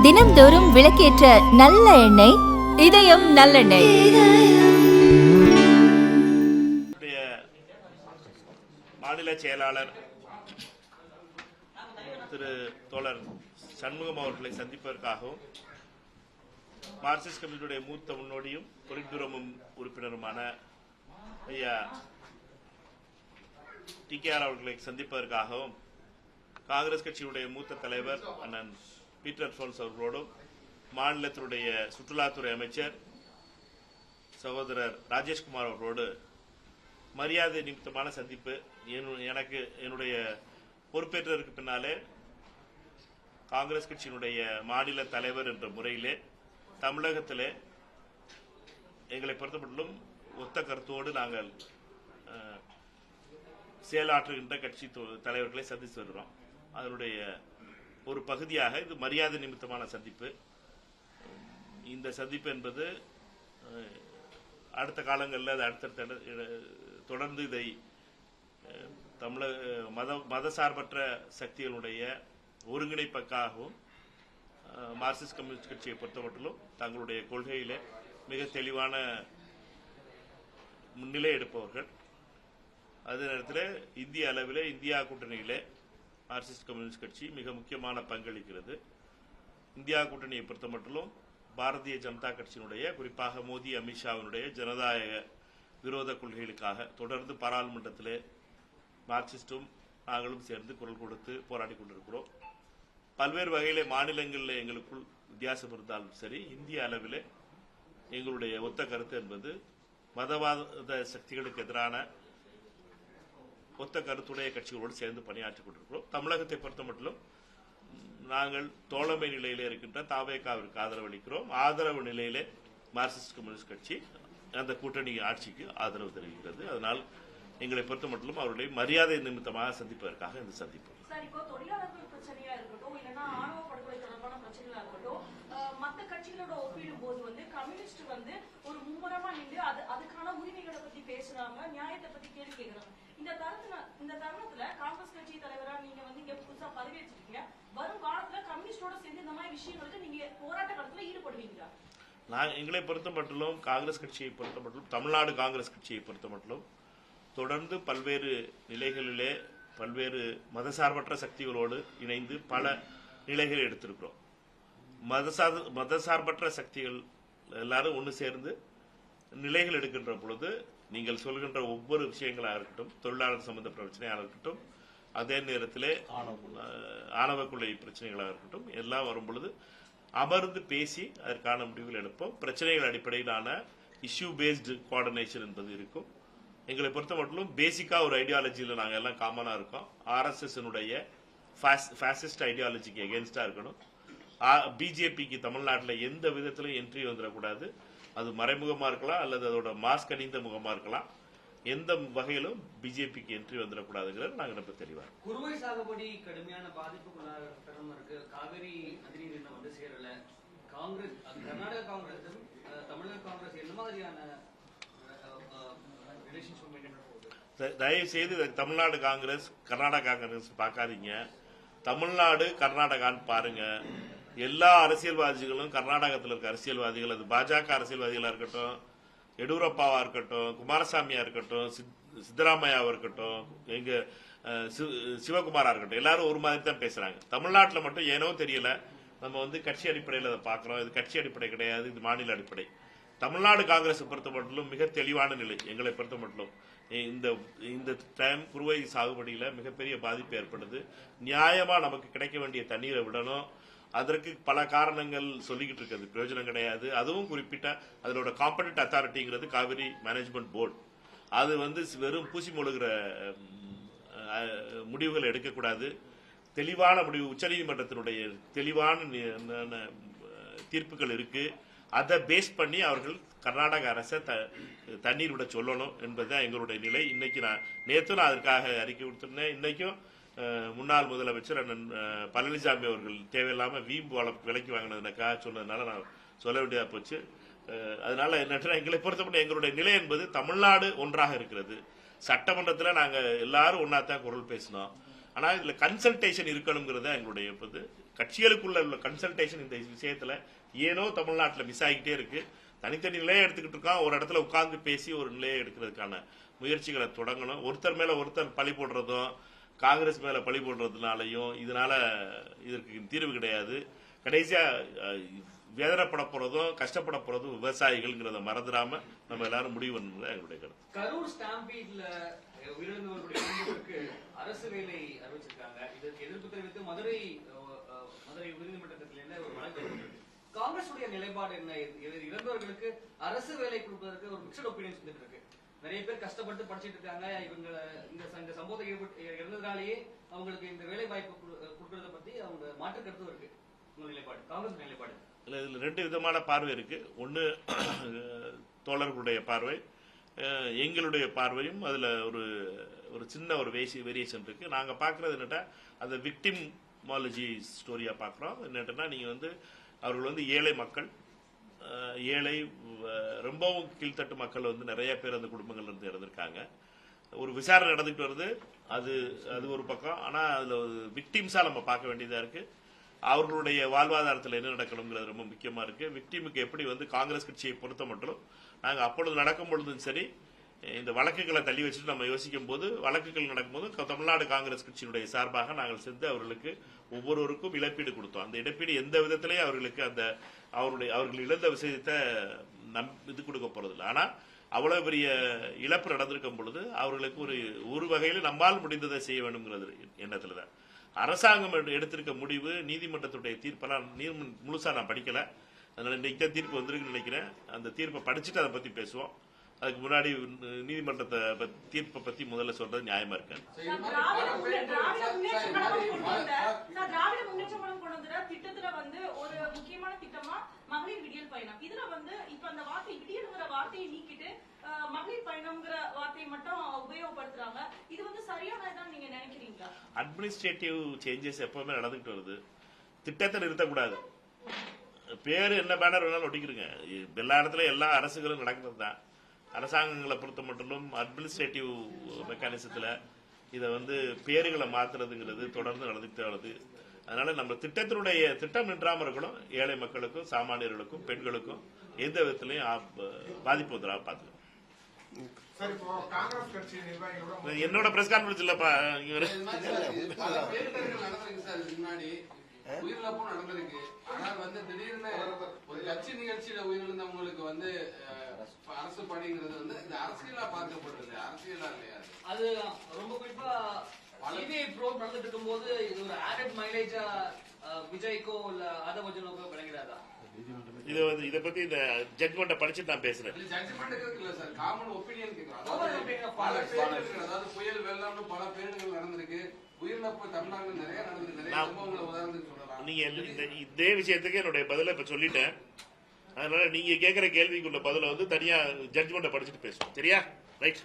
தினம்தோறும் விளக்கேற்ற நல்ல எண்ணெய் இதயம் நல்லெண்ணெய். மாநில செயலாளர் திரு தோழர் சண்முகம் அவர்களை சந்திப்பதற்காகவும் மார்க்சிஸ்ட் கம்யூனிஸ்டுடைய மூத்த முன்னோடியும் பொலிட்புரோமும் உறுப்பினருமான ஐயா டிகேஆர் அவர்களை சந்திப்பதற்காகவும் காங்கிரஸ் கட்சியுடைய மூத்த தலைவர் அண்ணன் பீட்டர் சோல்ஸ் அவர்களோடும் மாநிலத்தினுடைய சுற்றுலாத்துறை அமைச்சர் சகோதரர் ராஜேஷ்குமார் அவர்களோடு மரியாதை நிமித்தமான சந்திப்பு. எனக்கு என்னுடைய பொறுப்பேற்றதற்கு பின்னாலே காங்கிரஸ் கட்சியினுடைய மாநில தலைவர் என்ற முறையிலே தமிழகத்திலே எங்களை பொறுத்தமட்டிலும் ஒத்த கருத்தோடு நாங்கள் செயலாற்றுகின்ற கட்சி தலைவர்களை சந்தித்து வருகிறோம். அதனுடைய ஒரு பகுதியாக இது மரியாதை நிமித்தமான சந்திப்பு. இந்த சந்திப்பு என்பது அடுத்த காலங்களில் அது அடுத்த தொடர்ந்து இதை தமிழக மதசார்பற்ற சக்திகளுடைய ஒருங்கிணைப்புக்காகவும் மார்க்சிஸ்ட் கம்யூனிஸ்ட் கட்சியை பொறுத்தமட்டிலும் தங்களுடைய கொள்கையிலே மிக தெளிவான முன்னிலை எடுப்பவர்கள். அதே நேரத்தில் இந்திய அளவிலே இந்தியா கூட்டணியிலே மார்க்சிஸ்ட் கம்யூனிஸ்ட் கட்சி மிக முக்கியமான பங்களிக்கிறது. இந்தியா கூட்டணியை பொறுத்தமட்டிலும் பாரதிய ஜனதா கட்சியினுடைய குறிப்பாக மோடி அமித்ஷாவினுடைய ஜனநாயக விரோத கொள்கைகளுக்காக தொடர்ந்து பாராளுமன்றத்திலே மார்க்சிஸ்டும் நாங்களும் சேர்ந்து குரல் கொடுத்து போராடி கொண்டிருக்கிறோம். பல்வேறு வகையிலே மாநிலங்களில் எங்களுக்குள் வித்தியாசம் இருந்தாலும் சரி, இந்திய அளவிலே எங்களுடைய ஒத்த கருத்து என்பது மதவாத சக்திகளுக்கு எதிரான ஒத்த கருத்துடைய கட்சிகளோடு சேர்ந்து பணியாற்றிக் கொண்டிருக்கிறோம். தமிழகத்தை பொறுத்த மட்டும் நாங்கள் தோழமை நிலையிலே இருக்கின்ற தாவேகாவிற்கு ஆதரவு அளிக்கிறோம். ஆதரவு நிலையிலே மார்க்சிஸ்ட் கம்யூனிஸ்ட் கட்சி அந்த கூட்டணி ஆட்சிக்கு ஆதரவு தெரிவிக்கிறது. அதனால் எங்களை பொறுத்த மட்டும் அவருடைய மரியாதை நிமித்தமாக சந்திப்பதற்காக இந்த சந்திப்பு. தொழிலாளர்கள் பிரச்சனையா இருக்கட்டும், இல்லைன்னா ஆணவ படுகொலை தொடர்பான பிரச்சனைகளா இருக்கட்டும், மற்ற கட்சிகளோட ஒப்பிடும் போது கம்யூனிஸ்ட் ஒரு மும்முரமா நின்று அதுக்கான உரிமைகளை பத்தி பேசுறாங்க, நியாயத்தை பத்தி கேள்வி கேட்கிறாங்க. இந்த தருணத்துல காங்கிரஸ் கட்சி தலைவரா நீங்க இங்க புதுசா பதவியேற்றிருக்கீங்க. வரும் காலத்துல கம்யூனிஸ்டோட சேர்ந்து இந்த மாதிரி விஷயங்களுக்கு நீங்க போராட்ட காலத்துல ஈடுபடுவீங்களா? எங்களை பொறுத்த மட்டும் காங்கிரஸ் கட்சியை பொறுத்த மட்டும் தமிழ்நாடு காங்கிரஸ் கட்சியை பொறுத்த மட்டும் தொடர்ந்து பல்வேறு நிலைகளிலே பல்வேறு மதசார்பற்ற சக்திகளோடு இணைந்து பல நிலைகளை எடுத்திருக்கிறோம். மதசார்பற்ற சக்திகள் எல்லாரும் ஒன்று சேர்ந்து நிலைகள் எடுக்கின்ற பொழுது நீங்கள் சொல்கின்ற ஒவ்வொரு விஷயங்களாக இருக்கட்டும், தொழிலாளர் சம்பந்தப்பட்ட பிரச்சனையாக இருக்கட்டும், அதே நேரத்திலே ஆணவ கொலை பிரச்சனைகளாக இருக்கட்டும், எல்லாம் வரும் பொழுது அமர்ந்து பேசி அதற்கான முடிவுகள் எடுப்போம். பிரச்சனைகள் அடிப்படையிலான இஷ்யூ பேஸ்டு கோஆர்டினேஷன் என்பது இருக்கும். எங்களை பொறுத்த மட்டும் பேசிக்கா ஒரு ஐடியாலஜியில் நாங்கள் எல்லாம் காமனா இருக்கோம். RSS ஃபேசிஸ்ட் ஐடியாலஜிக்கு எகென்ஸ்டா இருக்கணும். பிஜேபிக்கு தமிழ்நாட்டில் எந்த விதத்திலும் என்ட்ரி வந்துடக்கூடாது. அது மறைமுகமா இருக்கலாம் அல்லது அதோட மாஸ்க் அணிந்த முகமா இருக்கலாம். எந்த வகையிலும் பிஜேபிக்கு என்ட்ரி வந்துடக்கூடாதுங்கிறது நாங்கள் ரொம்ப தெளிவாக. குறுவை சாகுபடி கடுமையான பாதிப்புக்குள்ளாக காவிரி நதிநீர் சேரல. காங்கிரஸ், கர்நாடக காங்கிரஸ், தமிழக காங்கிரஸ் என்ன மாதிரியான ரிலேஷன்ஷிப் மெயின்டைன் பண்ணுது? தயவு செய்து தமிழ்நாடு காங்கிரஸ் கர்நாடகா காங்கிரஸ் பார்க்காதீங்க. தமிழ்நாடு கர்நாடகான்னு பாருங்க. எல்லா அரசியல்வாதிகளும் கர்நாடகத்தில் இருக்க அரசியல்வாதிகள், அது பாஜக அரசியல்வாதிகளா இருக்கட்டும், எடியூரப்பாவா இருக்கட்டும், குமாரசாமியா இருக்கட்டும், சித்தராமையாவா இருக்கட்டும், எங்க சிவகுமாரா இருக்கட்டும், எல்லாரும் ஒரு மாதிரி தான் பேசுறாங்க. தமிழ்நாட்டில் மட்டும் ஏனோ தெரியல நம்ம கட்சி அடிப்படையில் அதை பார்க்கிறோம். இது கட்சி அடிப்படை கிடையாது, இது மாநில அடிப்படை. தமிழ்நாடு காங்கிரஸ் பொறுத்த மட்டும் மிக தெளிவான நிலை. எங்களை பொறுத்த மட்டும் இந்த டைம் குறுவை சாகுபடியில மிகப்பெரிய பாதிப்பு ஏற்படுது. நியாயமா நமக்கு கிடைக்க வேண்டிய தண்ணீரை விடணும். அதற்கு பல காரணங்கள் சொல்லிக்கிட்டு இருக்கிறது, பிரயோஜனம் கிடையாது. அதுவும் குறிப்பிட்ட அதோட காம்படென்ட் அத்தாரிட்டிங்கிறது காவிரி மேனேஜ்மெண்ட் போர்டு. அது வெறும் பூசி மொழுகிற முடிவுகளை எடுக்கக்கூடாது. தெளிவான முடிவு, உச்சநீதிமன்றத்தினுடைய தெளிவான தீர்ப்புகள் இருக்கு. அதை பேஸ் பண்ணி அவர்கள் கர்நாடக அரசை தண்ணீர் விட சொல்லணும் என்பதுதான் எங்களுடைய நிலை. இன்னைக்கு நேற்று நான் அதற்காக அறிக்கை கொடுத்திருந்தேன். இன்னைக்கும் முன்னாள் முதலமைச்சர் அண்ணன் பழனிசாமி அவர்கள் தேவையில்லாம வீம்பு விலைக்கு வாங்கினதுக்காக சொன்னதுனால நான் சொல்ல வேண்டியதா போச்சு. அதனால என்ன, எங்களை பொறுத்தப்பட்ட எங்களுடைய நிலை என்பது தமிழ்நாடு ஒன்றாக இருக்கிறது. சட்டமன்றத்தில் நாங்கள் எல்லாரும் ஒன்னாத்தான் குரல் பேசினோம். ஆனா இதுல கன்சல்டேஷன் இருக்கணுங்கிறத எங்களுடைய இது. கட்சிகளுக்குள்ள உள்ள கன்சல்டேஷன் இந்த விஷயத்துல ஏனோ தமிழ்நாட்டில் மிஸ் ஆகிட்டே இருக்கு. தனித்தனி நிலையை எடுத்துக்கிட்டு இருக்கோம். ஒரு இடத்துல உட்கார்ந்து பேசி ஒரு நிலையை எடுக்கிறதுக்கான முயற்சிகளை தொடங்கணும். ஒருத்தர் மேல ஒருத்தர் பழி போடுறதும் காங்கிரஸ் மேல பழி போடுறதுனாலையும் இதனால இதற்கு தீர்வு கிடையாது. கடைசியா வேதனைப்பட போறதும் கஷ்டப்பட போறதும் விவசாயிகள்ங்கிறத மறந்துடாம நம்ம எல்லாரும் முடிவு பண்ணணும் எங்களுடைய கருத்து. கரூர் ஸ்டாம்பீட்ல உயிரிழந்தவர்களுடைய குடும்பத்திற்கு அரசு வேலை அறிவிச்சிருக்காங்க. இதற்கு எதிர்ப்பு தெரிவித்து மதுரை உயர்நீதிமன்றத்தில் ஒரு வழக்கு ஏற்பட்டது. காங்கிரசுடைய நிலைப்பாடு என்ன? இறந்தவர்களுக்கு அரசு வேலை கொடுப்பதற்கு ஒரு மிக்சட் ஒப்பீனியன் வந்துட்டு இருக்கு. நிறைய பேர் கஷ்டப்பட்டு படிச்சிட்டு இருக்காங்க. இவங்க இந்த சம்பவத்தை இறந்ததுனாலேயே அவங்களுக்கு இந்த வேலை வாய்ப்பு கொடுக்கறத பத்தி அவங்க மாற்று கருத்து இருக்கு. உங்க நிலைப்பாடு, காங்கிரஸ் நிலைப்பாடு? இதுல ரெண்டு விதமான பார்வை இருக்கு. ஒன்னு தோழர்களுடைய பார்வை, எங்களுடைய பார்வையும் அதுல ஒரு சின்ன ஒரு வேரியேஷன் இருக்கு. நாங்க பாக்குறது என்னட்டா அந்த விக்டிம் மாலஜி ஸ்டோரியா பாக்குறோம். என்னட்டா நீங்க அவர்கள் ஏழை மக்கள், ஏழை ரொம்பவும் கீழ்த்தட்டு மக்கள் நிறைய பேர் அந்த குடும்பங்கள்ல இருந்து இறந்திருக்காங்க. ஒரு விசாரணை நடந்துட்டு வருது. அது ஒரு பக்கம். ஆனா அதுல விக்டிம்ஸா நம்ம பார்க்க வேண்டியதா இருக்கு. அவர்களுடைய வாழ்வாதாரத்தில் என்ன நடக்கணுங்கிறது ரொம்ப முக்கியமா இருக்கு. விக்டிமுக்கு எப்படி காங்கிரஸ் கட்சியை பொறுத்த மட்டும் நாங்க அப்பொழுது நடக்கும் பொழுதும் சரி, இந்த வழக்குகளை தள்ளி வச்சுட்டு நம்ம யோசிக்கும் போது, வழக்குகள் நடக்கும்போது தமிழ்நாடு காங்கிரஸ் கட்சியினுடைய சார்பாக நாங்கள் சென்று அவர்களுக்கு ஒவ்வொருவருக்கும் இழப்பீடு கொடுத்தோம். அந்த இழப்பீடு எந்த விதத்திலேயே அவர்களுக்கு அவர்கள் இழந்த விஷயத்தை இது கொடுக்க போறதில்லை. ஆனா அவ்வளவு பெரிய இழப்பு நடந்திருக்கும் பொழுது அவர்களுக்கு ஒரு வகையில் நம்மால் முடிந்ததை செய்ய வேண்டும்ங்கிறது எண்ணத்துலதான். அரசாங்கம் எடுத்திருக்க முடிவு, நீதிமன்றத்துடைய தீர்ப்பெல்லாம் முழுசா நான் படிக்கல. அதனால இன்னைக்கு தீர்ப்பு வந்திருக்குன்னு நினைக்கிறேன். அந்த தீர்ப்பை படிச்சுட்டு அதை பத்தி பேசுவோம். அதுக்கு முன்னாடி நீதிமன்றத்தை தீர்ப்பை பத்தி முதல்ல சொல்றது நியாயமா இருக்காது. திராவிட முன்னேற்ற கழகம் கொண்டு வந்த திட்டத்துல ஒரு முக்கியமான திட்டமா மகளிர் விடியல் பயணம். இதுல இப்ப அந்த வார்த்தை விடியல்ங்கிற வார்த்தையை நீக்கிட்டு மகளிர் பயணம்ங்கிற வார்த்தையை மட்டும் உபயோகப்படுத்துறாங்க. இது சரியானதான் நீங்க நினைக்கிறீங்களா? அட்மினிஸ்ட்ரேட்டிவ் சேஞ்சஸ் எப்பவுமே நடந்துகிட்டு வருது. திட்டத்தை நிறுத்தக்கூடாது. பேரு என்ன பேனர் வேணாலும் ஒட்டிக்கிடுங்க. எல்லா இடத்துல எல்லா அரசுகளும் நடக்கிறது தான். அரசாங்கங்களை பொறுத்த மட்டும் அட்மினிஸ்ட்ரேட்டிவ் மெக்கானிசத்துல இதை பேருகளை மாத்துறதுங்கிறது தொடர்ந்து நடந்துகிட்டே வருது. அதனால நம்ம திட்டம் நின்றாம இருக்கணும். ஏழை மக்களுக்கும் சாமானியர்களுக்கும் பெண்களுக்கும் எந்த விதத்திலையும் பாதிப்பு வந்துடாம பாத்துக்கணும். என்னோட பிரஸ் கான்ஃபரன்ஸ் இல்லப்பா. உயிரிழப்பும் நடந்திருக்கு. ஆனால் திடீர்னு ஒரு கட்சி நிகழ்ச்சியில உயிரிழந்தவங்களுக்கு அரசு பணிங்கிறது இந்த அரசியலா பார்க்கப்படுறது, அரசியலா இல்லையா? அது ரொம்ப குறிப்பா சிபிஐ ப்ரோப் நடந்துட்டு இருக்கும் போது இது ஒரு ஆடட் மைலேஜா விஜய்க்கோ இல்ல ஆதவஜனுக்கோ விளங்கிறாதா? இத பத்தி இந்த ஜட்மெண்ட்டை படிச்சுட்டு நான் பேசுறேன். ஜட்மெண்ட்டுக்கு இல்ல சார், காமன் ஒப்பீனியன் கேக்குறோம். அதாவது புயல் வெள்ளம்னு பல பேரிடர்கள் நடந்திருக்கு. உயிரிழப்பு தமிழ்நாட்டில் நிறைய நடந்திருக்கு. நிறைய சம்பவங்களை உதாரணத்துக்கு சொல்லலாம். நீங்க இதே விஷயத்துக்கு என்னுடைய பதில இப்ப சொல்லிட்டேன். அதனால நீங்க கேட்கிற கேள்விக்குள்ள பதில தனியா ஜட்மெண்ட்டை படிச்சுட்டு பேசுவோம். சரியா? ரைட்.